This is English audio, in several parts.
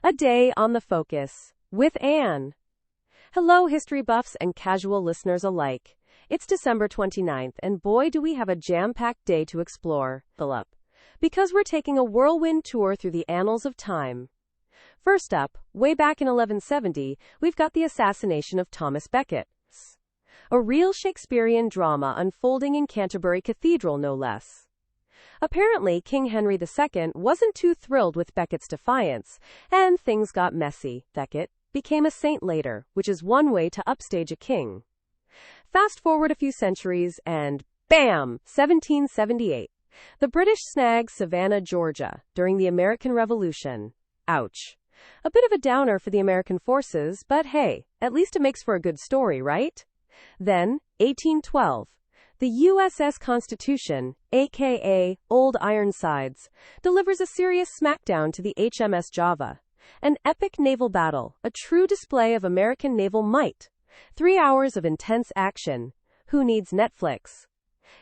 A Day on the Focus with Anne. Hello, history buffs and casual listeners alike. It's December 29th, and boy, do we have a jam-packed day to explore. Fill up. Because we're taking a whirlwind tour through the annals of time. First up, way back in 1170, we've got the assassination of Thomas Becket. A real Shakespearean drama unfolding in Canterbury Cathedral, no less. Apparently, King Henry II wasn't too thrilled with Becket's defiance, and things got messy. Becket became a saint later, which is one way to upstage a king. Fast forward a few centuries, and bam! 1778. The British snag Savannah, Georgia, during the American Revolution. Ouch. A bit of a downer for the American forces, but hey, at least it makes for a good story, right? Then, 1812. The USS Constitution, aka Old Ironsides, delivers a serious smackdown to the HMS Java. An epic naval battle, a true display of American naval might. 3 hours of intense action. Who needs Netflix?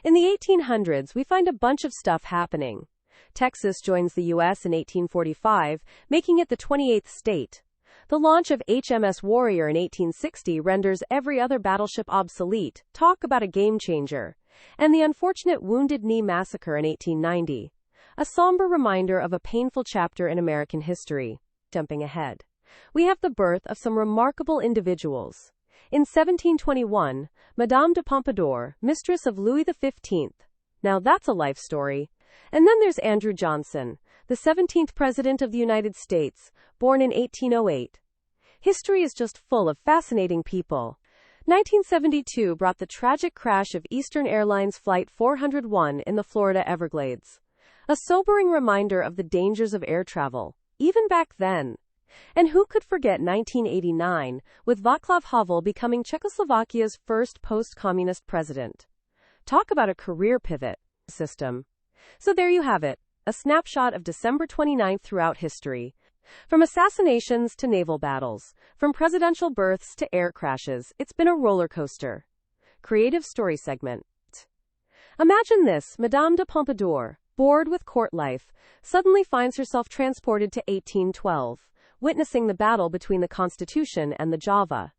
In the 1800s, we find a bunch of stuff happening. Texas joins the U.S. in 1845, making it the 28th state. The launch of HMS Warrior in 1860 renders every other battleship obsolete. Talk about a game changer. And the unfortunate Wounded Knee Massacre in 1890. A somber reminder of a painful chapter in American history. Jumping ahead, we have the birth of some remarkable individuals. In 1721, Madame de Pompadour, mistress of Louis XV. Now that's a life story. And then there's Andrew Johnson, the 17th President of the United States, born in 1808. History is just full of fascinating people. 1972 brought the tragic crash of Eastern Airlines Flight 401 in the Florida Everglades. A sobering reminder of the dangers of air travel, even back then. And who could forget 1989, with Václav Havel becoming Czechoslovakia's first post-communist president. Talk about a career pivot system. So there you have it, a snapshot of December 29th throughout history. From assassinations to naval battles, from presidential births to air crashes, it's been a roller coaster. Creative story segment. Imagine this: Madame de Pompadour, bored with court life, suddenly finds herself transported to 1812, witnessing the battle between the Constitution and the Java.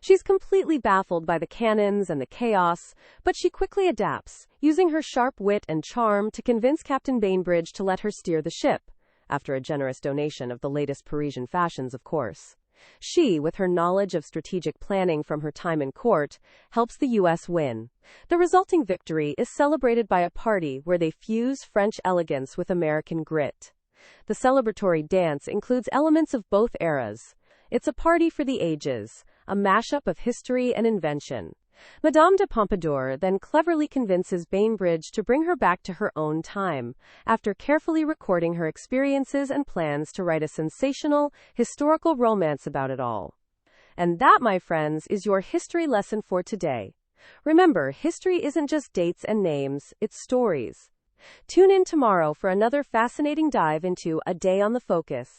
She's completely baffled by the cannons and the chaos, but she quickly adapts, using her sharp wit and charm to convince Captain Bainbridge to let her steer the ship, after a generous donation of the latest Parisian fashions, of course. She, with her knowledge of strategic planning from her time in court, helps the U.S. win. The resulting victory is celebrated by a party where they fuse French elegance with American grit. The celebratory dance includes elements of both eras. It's a party for the ages, a mashup of history and invention. Madame de Pompadour then cleverly convinces Bainbridge to bring her back to her own time, after carefully recording her experiences and plans to write a sensational, historical romance about it all. And that, my friends, is your history lesson for today. Remember, history isn't just dates and names, it's stories. Tune in tomorrow for another fascinating dive into A Day on the Focus.